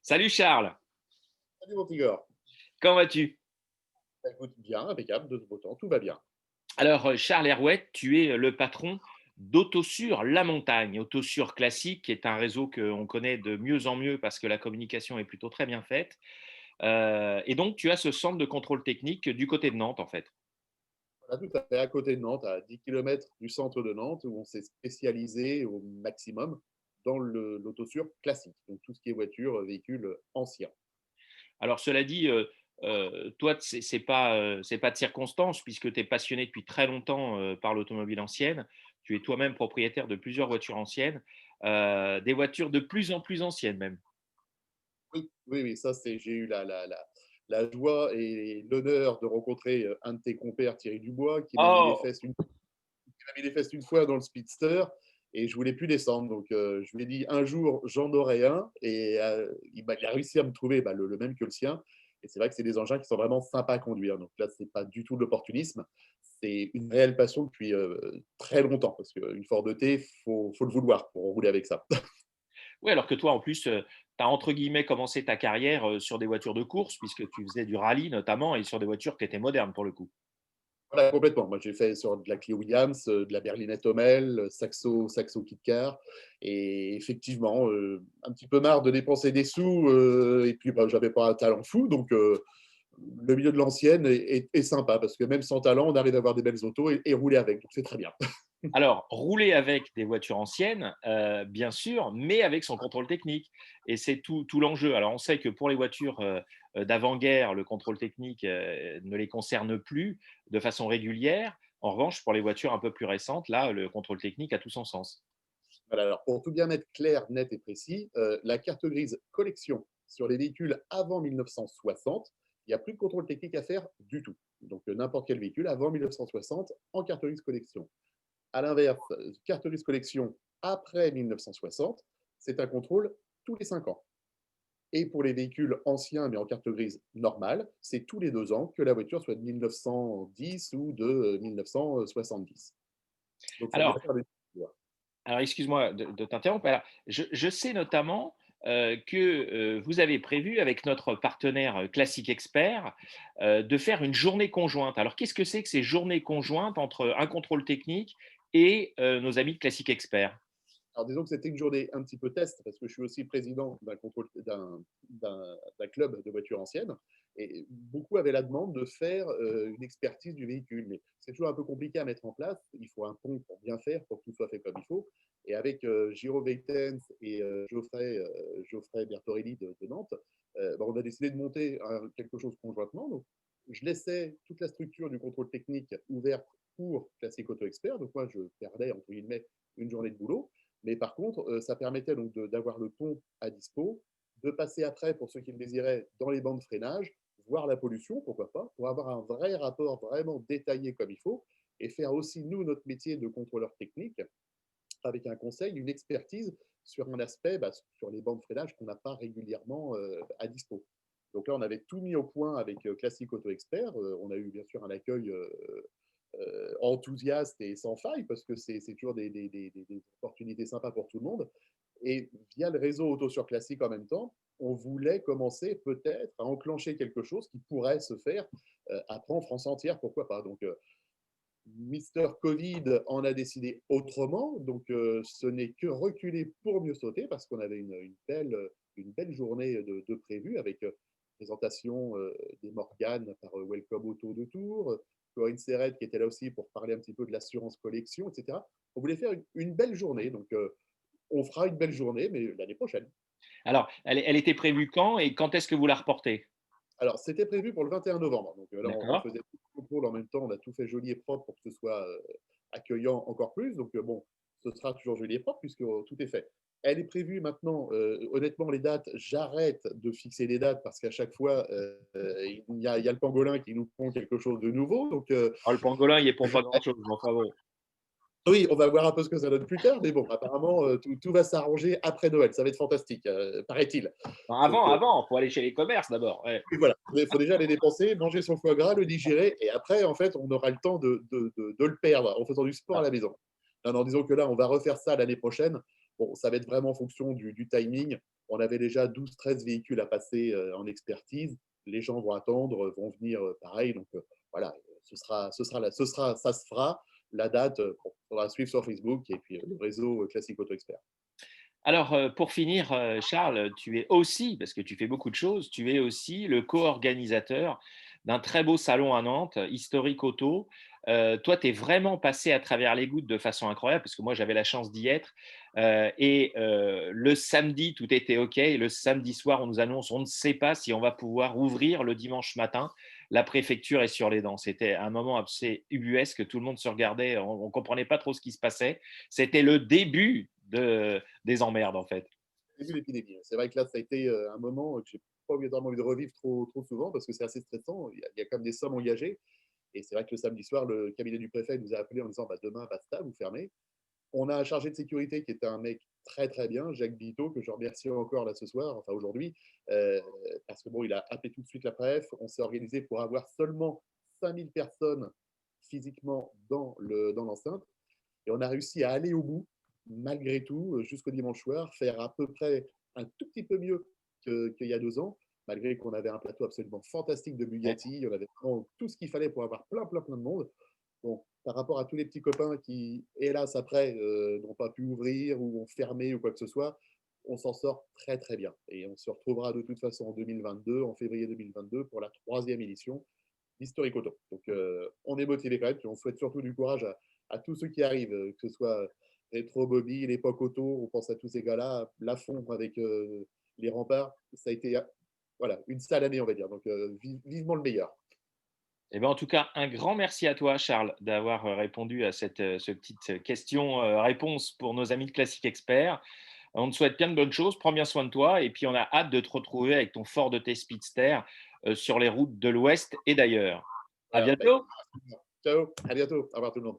Salut Charles, Salut mon Tigor. comment vas-tu? Bah, écoute, bien, impeccable, de ce beau temps, tout va bien. Alors Charles Herouet, tu es le patron d'Autosur La Montagne. Autosur Classique qui est un réseau qu'on connaît de mieux en mieux parce que la communication est plutôt très bien faite. Et donc tu as ce centre de contrôle technique du côté de Nantes en fait. Voilà, tout à fait à côté de Nantes, à 10 kilomètres du centre de Nantes, où on s'est spécialisé au maximum dans l'autosur classique, donc tout ce qui est voiture, véhicule ancien. Alors cela dit, toi c'est pas de circonstance puisque tu es passionné depuis très longtemps par l'automobile ancienne. Tu es toi-même propriétaire de plusieurs voitures anciennes, des voitures de plus en plus anciennes même. Oui, oui, oui, ça, j'ai eu la joie et l'honneur de rencontrer un de tes compères, Thierry Dubois, qui m'a mis les Oh, fesses une fois dans le Speedster et je voulais plus descendre. Donc, je lui ai dit un jour, j'en aurai un. Et il a réussi à me trouver le même que le sien. Et c'est vrai que c'est des engins qui sont vraiment sympas à conduire. Donc là, c'est pas du tout de l'opportunisme. C'est une réelle passion depuis très longtemps. Parce qu'une Ford E T, faut le vouloir pour rouler avec ça. oui, alors que toi, en plus, tu as entre guillemets commencé ta carrière sur des voitures de course, puisque tu faisais du rallye notamment, et sur des voitures qui étaient modernes pour le coup. Voilà, complètement. Moi, j'ai fait sur de la Clio Williams, de la berlinette Hommel, Saxo Kit Car. Et effectivement, un petit peu marre de dépenser des sous. Et puis, j'avais pas un talent fou. Donc, le milieu de l'ancienne est sympa parce que même sans talent, on arrive à avoir des belles autos et rouler avec. Donc, c'est très bien. Alors, rouler avec des voitures anciennes, bien sûr, mais avec son contrôle technique. Et c'est tout l'enjeu. Alors, on sait que pour les voitures d'avant-guerre, le contrôle technique ne les concerne plus de façon régulière. En revanche, pour les voitures un peu plus récentes, là, le contrôle technique a tout son sens. Voilà, alors, pour tout bien mettre clair, net et précis, la carte grise collection sur les véhicules avant 1960, il n'y a plus de contrôle technique à faire du tout. Donc, n'importe quel véhicule avant 1960 en carte grise collection. À l'inverse, carte grise collection après 1960, c'est un contrôle tous les 5 ans. Et pour les véhicules anciens, mais en carte grise normale, c'est tous les 2 ans que la voiture soit de 1910 ou de 1970. Donc, il faut bien Alors, faire des. Alors, excuse-moi de t'interrompre. Alors, je sais notamment que vous avez prévu avec notre partenaire Classic Expert de faire une journée conjointe. Alors, qu'est-ce que c'est que ces journées conjointes entre un contrôle technique et nos amis de Classic Expert? Alors, disons que c'était une journée un petit peu test, parce que je suis aussi président d'un club de voitures anciennes. Et beaucoup avaient la demande de faire une expertise du véhicule. Mais c'est toujours un peu compliqué à mettre en place. Il faut un pont pour bien faire, pour que tout soit fait comme il faut. Et avec Giro Weitens et Geoffrey Bertorelli de Nantes, on a décidé de monter quelque chose conjointement. Donc, je laissais toute la structure du contrôle technique ouverte pour Classic Auto Expert. Donc, moi, je perdais, entre guillemets, une journée de boulot. Mais par contre, ça permettait donc d'avoir le pont à dispo, de passer après, pour ceux qui le désiraient, dans les bancs de freinage, voir la pollution, pourquoi pas, pour avoir un vrai rapport vraiment détaillé comme il faut, et faire aussi, nous, notre métier de contrôleur technique, avec un conseil, une expertise sur un aspect, sur les bancs de freinage qu'on n'a pas régulièrement à dispo. Donc là, on avait tout mis au point avec Classic Auto Expert. On a eu bien sûr un accueil enthousiaste et sans faille, parce que c'est toujours des opportunités sympas pour tout le monde. Et via le réseau Autosur Classique en même temps, on voulait commencer peut-être à enclencher quelque chose qui pourrait se faire après en France entière, pourquoi pas. Donc, Mister Covid en a décidé autrement, donc ce n'est que reculer pour mieux sauter, parce qu'on avait une belle journée de prévu avec présentation des Morganes par Welcome Auto de Tours, Corinne Serret qui était là aussi pour parler un petit peu de l'assurance collection, etc. On voulait faire une belle journée, donc on fera une belle journée, mais l'année prochaine. Alors, elle était prévue quand et quand est-ce que vous la reportez? Alors, c'était prévu pour le 21 novembre. Donc là, on D'accord. faisait tout le contrôle en même temps. On a tout fait joli et propre pour que ce soit accueillant encore plus. Donc, bon, ce sera toujours joli et propre puisque tout est fait. Elle est prévue maintenant. Honnêtement, les dates, j'arrête de fixer les dates parce qu'à chaque fois, il y a le pangolin qui nous pond quelque chose de nouveau. Donc, Oh, le pangolin, il est pour je- pas grand-chose, mais enfin bon. oui, on va voir un peu ce que ça donne plus tard. Mais bon, apparemment, tout va s'arranger après Noël. Ça va être fantastique, paraît-il. Enfin, Donc, avant, faut aller chez les commerces d'abord. Ouais. et voilà, il faut déjà les dépenser, manger son foie gras, le digérer, et après, en fait, on aura le temps de le perdre en faisant du sport à Ah. la maison. Non, non, disons que là, on va refaire ça l'année prochaine. Bon, ça va être vraiment en fonction du timing. On avait déjà 12-13 véhicules à passer en expertise. Les gens vont attendre, vont venir pareil. Donc voilà, ça se fera. La date, bon, faudra suivre sur Facebook et puis le réseau Classique Auto Expert. Alors, pour finir, Charles, tu es aussi, parce que tu fais beaucoup de choses, tu es aussi le co-organisateur d'un très beau salon à Nantes, Historique Auto. Toi, tu es vraiment passé à travers les gouttes de façon incroyable, parce que moi, j'avais la chance d'y être. Le samedi, tout était OK. Et le samedi soir, on nous annonce, on ne sait pas si on va pouvoir ouvrir le dimanche matin. La préfecture est sur les dents. C'était un moment assez ubuesque. Tout le monde se regardait. On ne comprenait pas trop ce qui se passait. C'était le début des emmerdes, en fait. Début de l'épidémie. C'est vrai que là, ça a été un moment que j'ai pas obligatoirement envie de revivre trop souvent parce que c'est assez stressant. Il y a quand même des sommes engagées. Et c'est vrai que le samedi soir, le cabinet du préfet nous a appelé en disant bah, demain, basta, vous fermez. On a un chargé de sécurité qui était un mec très très bien, Jacques Bito, que je remercie encore là ce soir, enfin aujourd'hui, euh, parce que bon, il a appelé tout de suite la préf. On s'est organisé pour avoir seulement 5000 personnes physiquement dans l'enceinte. Et on a réussi à aller au bout, malgré tout, jusqu'au dimanche soir, faire à peu près un tout petit peu mieux qu'il y a 2 ans, malgré qu'on avait un plateau absolument fantastique de Bugatti. On avait vraiment tout ce qu'il fallait pour avoir plein de monde. Donc, par rapport à tous les petits copains qui, hélas, après, n'ont pas pu ouvrir ou ont fermé ou quoi que ce soit, on s'en sort très très bien. Et on se retrouvera de toute façon en 2022, en février 2022, pour la 3e édition d'Historique Auto. Donc, on est motivé quand même, puis on souhaite surtout du courage à tous ceux qui arrivent, que ce soit Retro Bobby, l'époque auto, on pense à tous ces gars-là, Lafont avec les remparts, ça a été voilà, une sale année, on va dire. Donc, vivement le meilleur. Eh ben, en tout cas, un grand merci à toi, Charles, d'avoir répondu à ce petite question-réponse pour nos amis de Classique Expert. On te souhaite plein de bonnes choses, prends bien soin de toi, et puis on a hâte de te retrouver avec ton Ford T Speedster sur les routes de l'Ouest et d'ailleurs. À Voilà, bah, bientôt! ciao, à bientôt, au revoir tout le monde.